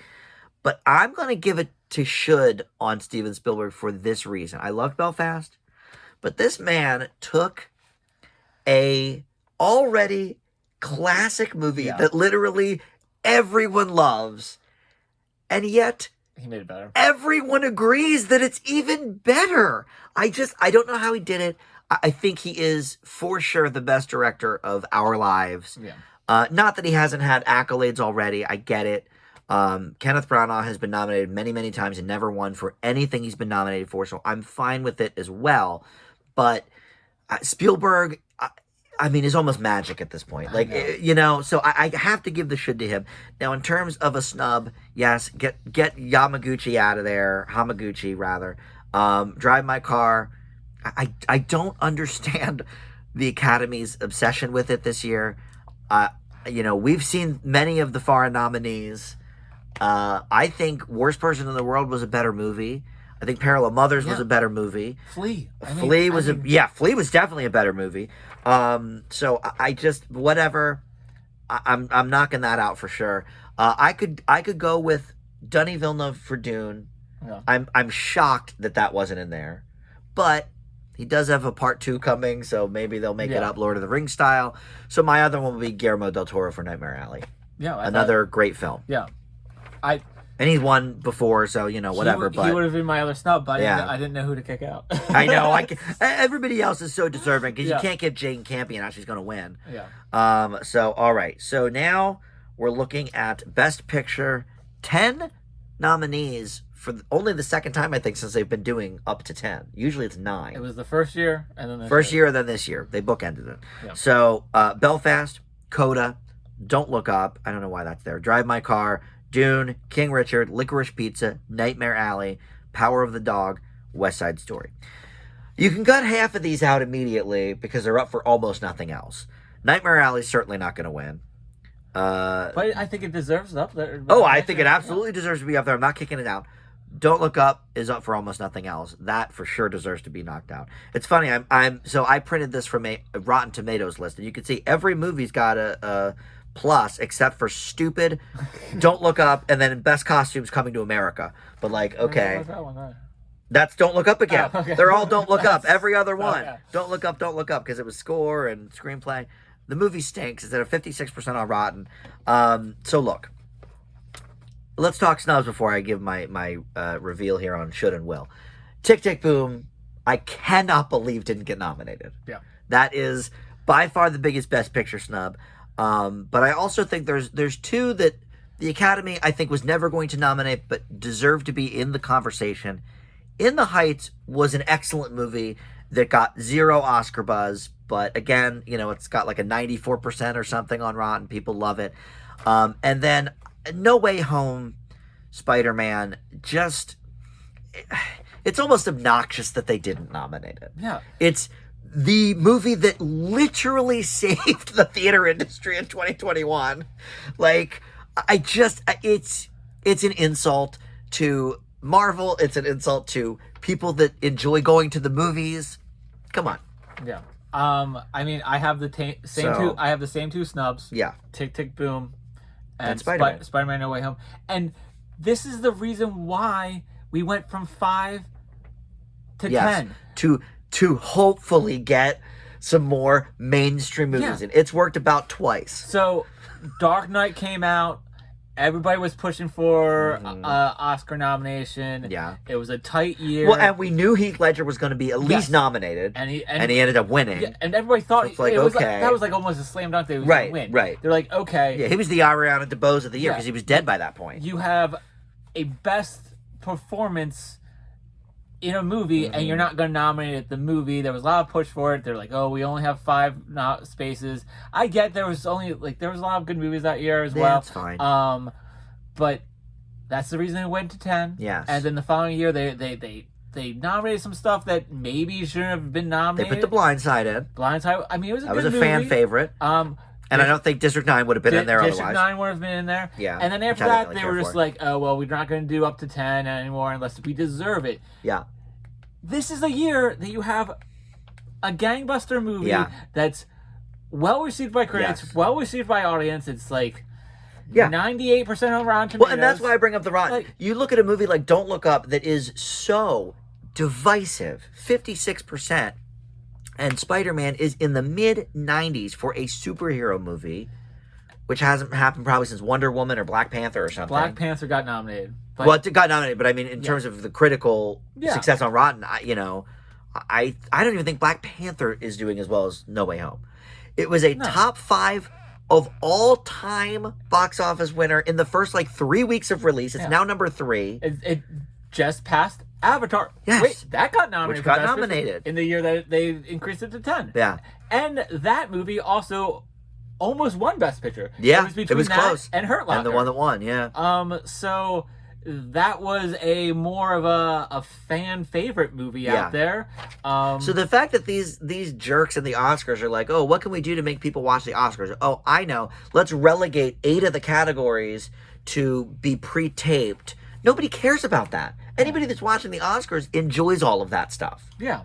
Speaker 1: But I'm going to give it to should on Steven Spielberg for this reason. I love Belfast, but this man took a already classic movie that literally everyone loves, and yet
Speaker 2: he made it better.
Speaker 1: Everyone agrees that it's even better. I don't know how he did it. I think he is for sure the best director of our lives. Not that he hasn't had accolades already. I get it. Kenneth Branagh has been nominated many, many times and never won for anything he's been nominated for, so I'm fine with it as well. But Spielberg, is almost magic at this point. So I have to give the should to him. Now, in terms of a snub, yes, get Hamaguchi out of there. Drive My Car. I don't understand the Academy's obsession with it this year. We've seen many of the foreign nominees. I think Worst Person in the World was a better movie. I think Parallel Mothers was a better movie.
Speaker 2: Flea
Speaker 1: was definitely a better movie. So I just whatever. I'm knocking that out for sure. I could go with Denis Villeneuve for Dune.
Speaker 2: Yeah.
Speaker 1: I'm shocked that wasn't in there, but he does have a part 2 coming, so maybe they'll make it up Lord of the Rings style. So my other one will be Guillermo Del Toro for Nightmare Alley.
Speaker 2: Yeah,
Speaker 1: another great film.
Speaker 2: Yeah,
Speaker 1: and he's won before, so whatever.
Speaker 2: He would have been my other snub, but I didn't know who to kick out.
Speaker 1: I know. Everybody else is so deserving because you can't give Jane Campion out; she's going to win.
Speaker 2: Yeah.
Speaker 1: So all right. So now we're looking at Best Picture. 10 nominees for only the second time I think since they've been doing up to 10. Usually it's 9.
Speaker 2: It was the first year and then
Speaker 1: year and then this year. They bookended it.
Speaker 2: Yeah.
Speaker 1: So Belfast, Coda, Don't Look Up. I don't know why that's there. Drive My Car, Dune, King Richard, Licorice Pizza, Nightmare Alley, Power of the Dog, West Side Story. You can cut half of these out immediately because they're up for almost nothing else. Nightmare Alley is certainly not going to win.
Speaker 2: But I think it deserves up there.
Speaker 1: I think it absolutely deserves to be up there. I'm not kicking it out. Don't Look Up is up for almost nothing else. That for sure deserves to be knocked out. It's funny. I printed this from a Rotten Tomatoes list, and you can see every movie's got a plus, except for stupid Don't Look Up and then Best Costumes Coming to America. But like, okay. That's Don't Look Up again.
Speaker 2: Oh, okay.
Speaker 1: They're all Don't Look Up. Every other one.
Speaker 2: Okay.
Speaker 1: Don't Look Up, because it was score and screenplay. The movie stinks. It's at a 56% on Rotten. So look, let's talk snubs before I give my reveal here on should and will. Tick, Tick, Boom, I cannot believe didn't get nominated.
Speaker 2: Yeah.
Speaker 1: That is by far the biggest Best Picture snub. But I also think there's two that the Academy, I think, was never going to nominate, but deserve to be in the conversation. In the Heights was an excellent movie that got 0 Oscar buzz, but again, you know, it's got like a 94% or something on Rotten. People love it. And then No Way Home, Spider-Man, just... It's almost obnoxious that they didn't nominate it.
Speaker 2: Yeah.
Speaker 1: It's the movie that literally saved the theater industry in 2021. Like, it's an insult to Marvel. It's an insult to people that enjoy going to the movies. Come on.
Speaker 2: Yeah. I mean, I have the same two snubs.
Speaker 1: Yeah.
Speaker 2: Tick, Tick, Boom, and
Speaker 1: Spider-Man.
Speaker 2: Spider-Man No Way Home. And this is the reason why we went from 5 to 10.
Speaker 1: To hopefully get some more mainstream movies in. It's worked about twice.
Speaker 2: So, Dark Knight came out. Everybody was pushing for Oscar nomination.
Speaker 1: Yeah.
Speaker 2: It was a tight year.
Speaker 1: Well, and we knew Heath Ledger was going to be at least nominated. And he ended up winning.
Speaker 2: Yeah, and everybody thought
Speaker 1: so it was okay.
Speaker 2: That was like almost a slam dunk that he was going to win.
Speaker 1: Right.
Speaker 2: They're like, okay.
Speaker 1: Yeah, he was the Ariana DeBose of the year because he was dead by that point.
Speaker 2: You have a best performance in a movie, and you're not going to nominate it the movie. There was a lot of push for it. They're like, oh, we only have 5 spaces. I get there was a lot of good movies that year as well.
Speaker 1: That's fine.
Speaker 2: But that's the reason it went to 10.
Speaker 1: Yes.
Speaker 2: And then the following year, they nominated some stuff that maybe shouldn't have been nominated.
Speaker 1: They put The Blind Side in.
Speaker 2: Blind Side. I mean, it was a
Speaker 1: that
Speaker 2: good
Speaker 1: was a
Speaker 2: movie.
Speaker 1: fan favorite. And I don't think District 9 would have been in there
Speaker 2: District
Speaker 1: otherwise.
Speaker 2: 9 would have been in there.
Speaker 1: Yeah.
Speaker 2: And then after that, they were just like, oh, well, we're not going to do up to 10 anymore unless we deserve it.
Speaker 1: Yeah.
Speaker 2: This is a year that you have a gangbuster movie that's well received by critics, well received by audience. It's like 98% on Rotten Tomatoes.
Speaker 1: Well, and that's why I bring up the Rotten. You look at a movie like Don't Look Up that is so divisive, 56%. And Spider-Man is in the mid-90s for a superhero movie, which hasn't happened probably since Wonder Woman or Black Panther or something.
Speaker 2: Black Panther got nominated.
Speaker 1: Well, it got nominated, but I mean, in terms of the critical success on Rotten, I don't even think Black Panther is doing as well as No Way Home. It was a top 5 of all-time box office winner in the first, 3 weeks of release. It's now number 3.
Speaker 2: It just passed Avatar.
Speaker 1: Yes.
Speaker 2: Wait, that got nominated.
Speaker 1: Which got nominated.
Speaker 2: In the year that they increased it to 10.
Speaker 1: Yeah.
Speaker 2: And that movie also almost won Best Picture.
Speaker 1: Yeah,
Speaker 2: it was
Speaker 1: that close.
Speaker 2: And Hurt Locker.
Speaker 1: And the one that won, yeah.
Speaker 2: So that was a more of a fan favorite movie out there.
Speaker 1: So the fact that these jerks in the Oscars are like, oh, what can we do to make people watch the Oscars? Oh, I know. Let's relegate 8 of the categories to be pre-taped. Nobody cares about that. Anybody that's watching the Oscars enjoys all of that stuff.
Speaker 2: Yeah.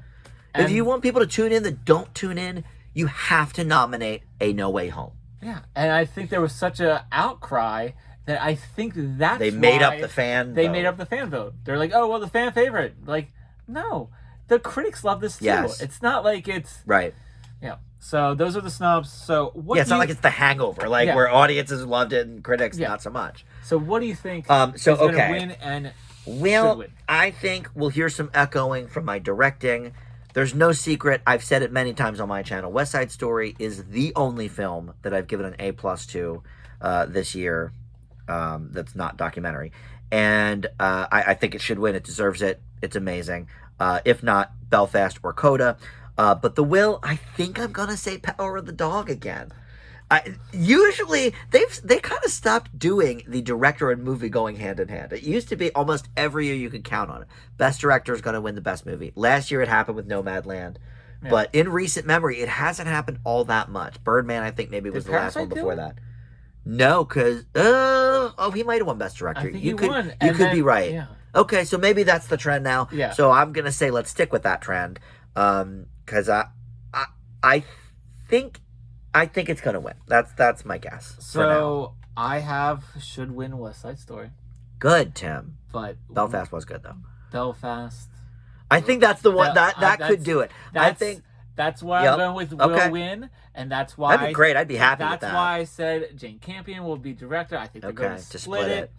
Speaker 1: If you want people to tune in that don't tune in, you have to nominate a No Way Home.
Speaker 2: Yeah. And I think there was such an outcry that I think that's
Speaker 1: They made up the fan
Speaker 2: They
Speaker 1: vote.
Speaker 2: made up the fan vote. They're like, oh, well, the fan favorite. Like, no. The critics love this too.
Speaker 1: Yes.
Speaker 2: It's not like it's...
Speaker 1: Right.
Speaker 2: Yeah. So those are the snubs. So what
Speaker 1: it's not like it's The Hangover, where audiences loved it and critics not so much.
Speaker 2: So what do you think
Speaker 1: is
Speaker 2: going to win and should win?
Speaker 1: I think we'll hear some echoing from my directing. There's no secret. I've said it many times on my channel. West Side Story is the only film that I've given an A+ to this year that's not documentary. And I think it should win. It deserves it. It's amazing. If not, Belfast or Coda. But The Will, I think I'm going to say Power of the Dog again. Usually, they kind of stopped doing the director and movie going hand in hand. It used to be almost every year you could count on it. Best director is going to win the best movie. Last year it happened with Nomadland. Yeah. But in recent memory, it hasn't happened all that much. Birdman, I think, maybe was the last one before that. No, because... he might have won Best Director.
Speaker 2: I think he won.
Speaker 1: You could be right.
Speaker 2: Yeah.
Speaker 1: Okay, so maybe that's the trend now.
Speaker 2: Yeah.
Speaker 1: So I'm going to say let's stick with that trend. Because I think I think it's gonna win. That's my guess.
Speaker 2: So I have should win West Side Story.
Speaker 1: Good, Tim.
Speaker 2: But
Speaker 1: Belfast was good though.
Speaker 2: Belfast.
Speaker 1: I think that's the one that could do it. I think
Speaker 2: that's why I'm going with will win, and that's why
Speaker 1: that'd be great. I'd be happy with that.
Speaker 2: That's why I said Jane Campion will be director. I think they're going to split it.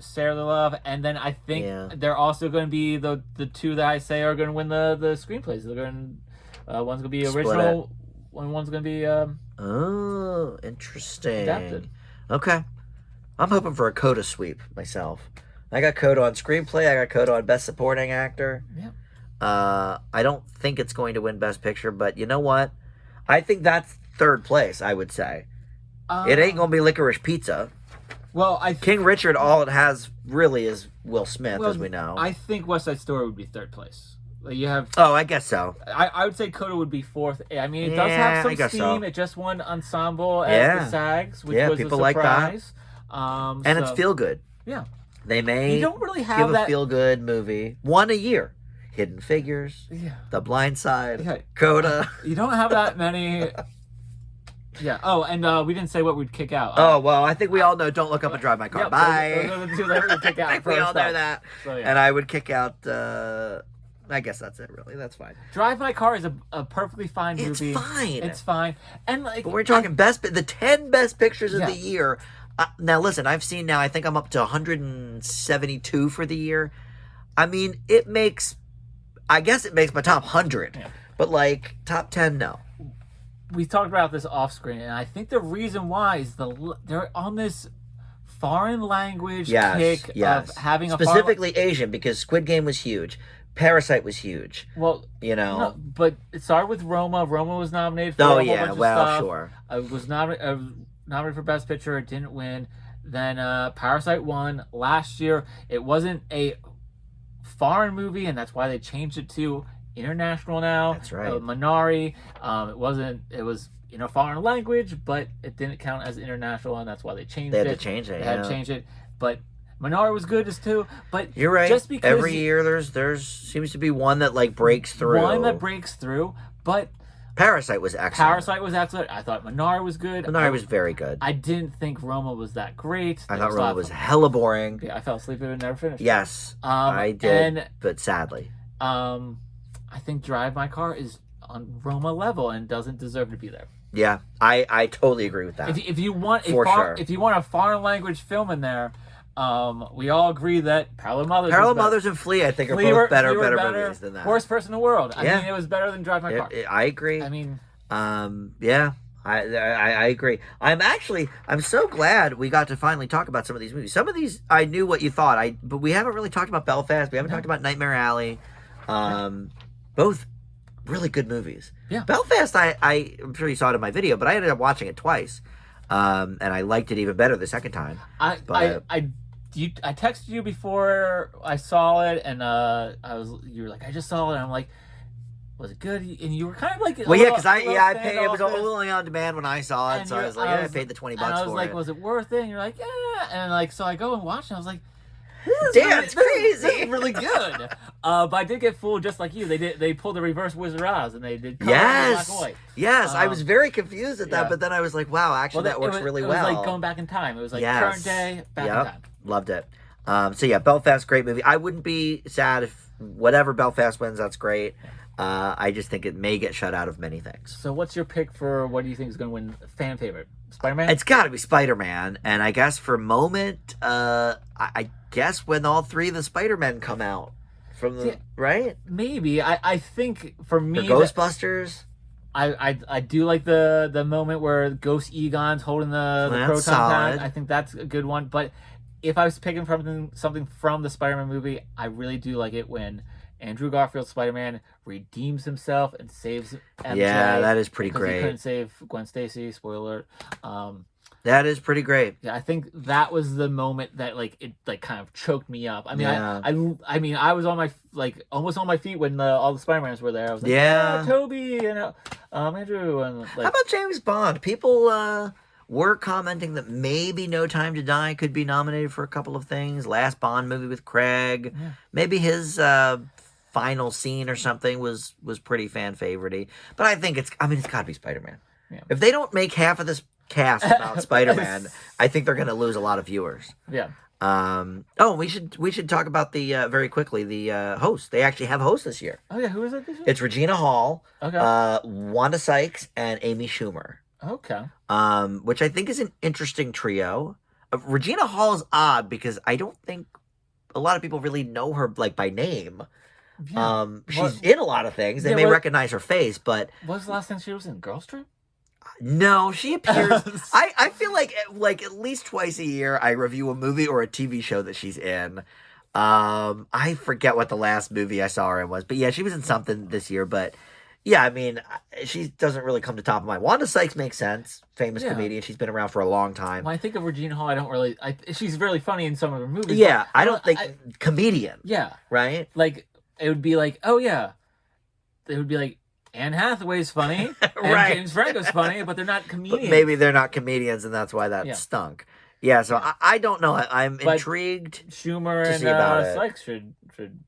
Speaker 2: Sarah Love, and then I think they're also going to be the two that I say are going to win the screenplays. They're going one's going to be original, one's going to be
Speaker 1: oh, interesting.
Speaker 2: Adapted.
Speaker 1: Okay, I'm hoping for a Coda sweep myself. I got Coda on screenplay. I got Coda on best supporting actor.
Speaker 2: Yeah.
Speaker 1: I don't think it's going to win best picture, but you know what? I think that's third place. I would say it ain't gonna be Licorice Pizza.
Speaker 2: Well,
Speaker 1: King Richard, all it has really is Will Smith, as we know.
Speaker 2: I think West Side Story would be third place. You have.
Speaker 1: Oh, I guess so.
Speaker 2: I would say Coda would be fourth. I mean, it does have some steam. So. It just won ensemble at the SAGs, which was
Speaker 1: people
Speaker 2: a surprise.
Speaker 1: Like that. And it's feel good.
Speaker 2: Yeah.
Speaker 1: They may
Speaker 2: you don't really have
Speaker 1: give a feel good movie one a year. Hidden Figures, The Blind Side, Coda.
Speaker 2: You don't have that many. Yeah. Oh, and we didn't say what we'd kick out.
Speaker 1: Oh well, I think we all know. Don't Look Up and Drive My Car. Bye.
Speaker 2: Those are the two that we'd kick out.
Speaker 1: I think we all know that.
Speaker 2: So,
Speaker 1: and I would kick out. I guess that's it. Really, that's fine.
Speaker 2: Drive My Car is a perffully fine movie.
Speaker 1: It's fine.
Speaker 2: It's fine. And like,
Speaker 1: but we're talking the 10 best pictures of the year. Now listen, I've seen now. I think I'm up to 172 for the year. I mean, I guess it makes my top 100, but like top 10, no.
Speaker 2: We talked about this off screen, and I think the reason why is they're on this foreign language kick of having
Speaker 1: specifically Asian, because Squid Game was huge, Parasite was huge.
Speaker 2: Well,
Speaker 1: no,
Speaker 2: but it started with Roma. Roma was nominated for a whole bunch of stuff.
Speaker 1: Sure.
Speaker 2: It was nominated for Best Picture. It didn't win. Then Parasite won last year. It wasn't a foreign movie, and that's why they changed it to international now.
Speaker 1: That's right.
Speaker 2: Minari. It was in a foreign language, but it didn't count as international, and that's why they changed it.
Speaker 1: They had to change it.
Speaker 2: They had to change it. But Minari was good as too. But
Speaker 1: you're right.
Speaker 2: Just because
Speaker 1: every year there's seems to be one that like breaks through.
Speaker 2: One that breaks through, but
Speaker 1: Parasite was excellent.
Speaker 2: I thought Minari was good.
Speaker 1: Minari was very good.
Speaker 2: I didn't think Roma was that great.
Speaker 1: I thought Roma was hella boring.
Speaker 2: Yeah, I fell asleep and never finished.
Speaker 1: Yes, I did, but sadly.
Speaker 2: I think Drive My Car is on Roma level and doesn't deserve to be there.
Speaker 1: Yeah, I totally agree with that.
Speaker 2: If you want a foreign language film in there, we all agree that Parallel Mothers and
Speaker 1: Flea, I think, are both better movies than that.
Speaker 2: Worst Person in the World. I mean, it was better than Drive My Car.
Speaker 1: I agree.
Speaker 2: I mean,
Speaker 1: yeah, I agree. I'm so glad we got to finally talk about some of these movies. Some of these I knew what you thought. But we haven't really talked about Belfast. We haven't talked about Nightmare Alley. Both really good movies.
Speaker 2: Yeah.
Speaker 1: Belfast, I'm sure you saw it in my video, but I ended up watching it twice, and I liked it even better the second time.
Speaker 2: I texted you before I saw it, and you were like, I just saw it, and I'm like, was it good? And you were kind of like,
Speaker 1: well, yeah, because I paid. It was only on demand when I saw it, so I was like, I paid the $20 for it.
Speaker 2: I was like, was it worth it? And you're like, yeah, and like, so I go and watch it. And I was like,
Speaker 1: damn, it's crazy.
Speaker 2: This is really good. But I did get fooled just like you. They pulled the reverse Wizard of Oz, and they did color black and white.
Speaker 1: Yes, I was very confused at that, but then I was like, wow, actually that works really well.
Speaker 2: It was like going back in time. It was like current day, back in time.
Speaker 1: Loved it. So yeah, Belfast, great movie. I wouldn't be sad if whatever Belfast wins, that's great. I just think it may get shut out of many things.
Speaker 2: So what's your pick for what do you think is going to win fan favorite? Spider-Man?
Speaker 1: It's got to be Spider-Man. And I guess for a moment, I guess when all three of the Spider-Men come out from the, right?
Speaker 2: Maybe. I think for me...
Speaker 1: The Ghostbusters?
Speaker 2: I do like the moment where Ghost Egon's holding the proton pack. I think that's a good one. But if I was picking something from the Spider-Man movie, I really do like it when Andrew Garfield's Spider-Man redeems himself and saves MJ.
Speaker 1: Yeah, that is pretty great.
Speaker 2: He couldn't save Gwen Stacy. Spoiler alert.
Speaker 1: That is pretty great.
Speaker 2: Yeah, I think that was the moment that it kind of choked me up. I mean, I mean, I was on my almost on my feet when all the Spider-Mans were there. I was like, yeah, Toby and Andrew and
Speaker 1: how about James Bond? People were commenting that maybe No Time to Die could be nominated for a couple of things. Last Bond movie with Craig. Yeah. Maybe his final scene or something was pretty fan favorite-y. But I think it's got to be Spider-Man.
Speaker 2: Yeah.
Speaker 1: If they don't make half of this cast about Spider-Man, I think they're going to lose a lot of viewers.
Speaker 2: Yeah.
Speaker 1: We should talk about the very quickly the host. They actually have hosts this year.
Speaker 2: Oh yeah, who is it this year?
Speaker 1: It's Regina Hall,
Speaker 2: Okay.
Speaker 1: Wanda Sykes, and Amy Schumer.
Speaker 2: Okay.
Speaker 1: Which I think is an interesting trio. Regina Hall is odd because I don't think a lot of people really know her like by name.
Speaker 2: Yeah.
Speaker 1: She's in a lot of things. They may recognize her face, but
Speaker 2: what was the last thing she was in? Girls Trip?
Speaker 1: No, she appears. I feel like at least twice a year I review a movie or a TV show that she's in. I forget what the last movie I saw her in was, but yeah, she was in something this year. But yeah, I mean, she doesn't really come to top of mind. Wanda Sykes makes sense, famous comedian. She's been around for a long time.
Speaker 2: When I think of Regina Hall, I don't really. She's really funny in some of her movies.
Speaker 1: Yeah, I don't think comedian.
Speaker 2: Yeah,
Speaker 1: right.
Speaker 2: Like it would be like, oh yeah, it would be like. Anne Hathaway's funny, and
Speaker 1: right.
Speaker 2: James Franco's funny, but they're not comedians.
Speaker 1: But maybe they're not comedians, and that's why that stunk. Yeah, so I don't know. I'm intrigued.
Speaker 2: Schumer
Speaker 1: to
Speaker 2: and
Speaker 1: see about
Speaker 2: Sykes should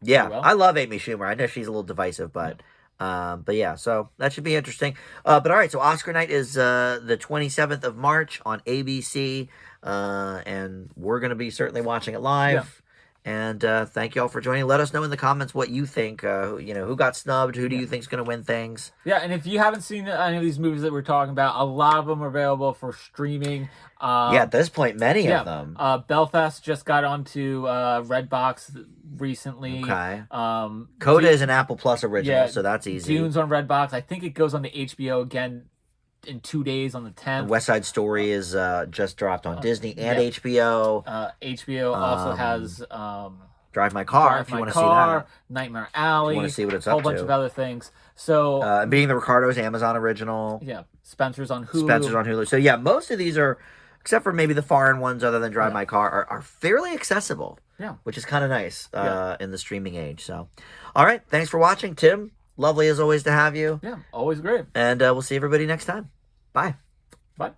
Speaker 1: yeah,
Speaker 2: do well.
Speaker 1: I love Amy Schumer. I know she's a little divisive, but yeah, so that should be interesting. But all right, so Oscar night is the 27th of March on ABC, and we're going to be certainly watching it live.
Speaker 2: Yeah.
Speaker 1: And thank you all for joining. Let us know in the comments what you think. Who got snubbed? Who do you think is going to win things?
Speaker 2: Yeah, and if you haven't seen any of these movies that we're talking about, a lot of them are available for streaming.
Speaker 1: At this point, many of them.
Speaker 2: Belfast just got onto Redbox recently.
Speaker 1: Okay. Coda is an Apple Plus original, so that's easy.
Speaker 2: Dune's on Redbox. I think it goes on to HBO again in 2 days on the 10th.
Speaker 1: West Side Story is just dropped on Disney and HBO.
Speaker 2: HBO also has
Speaker 1: Drive My Car if you want to see that.
Speaker 2: Nightmare Alley.
Speaker 1: If you want to see what it's up to.
Speaker 2: A whole bunch of other things. So
Speaker 1: Being the Ricardos, Amazon original.
Speaker 2: Yeah, Spencer's on Hulu.
Speaker 1: So yeah, most of these are, except for maybe the foreign ones other than Drive My Car, are fairly accessible.
Speaker 2: Yeah.
Speaker 1: Which is kind of nice in the streaming age. So, all right, thanks for watching, Tim. Lovely as always to have you.
Speaker 2: Yeah, always great.
Speaker 1: And we'll see everybody next time. Bye.
Speaker 2: Bye.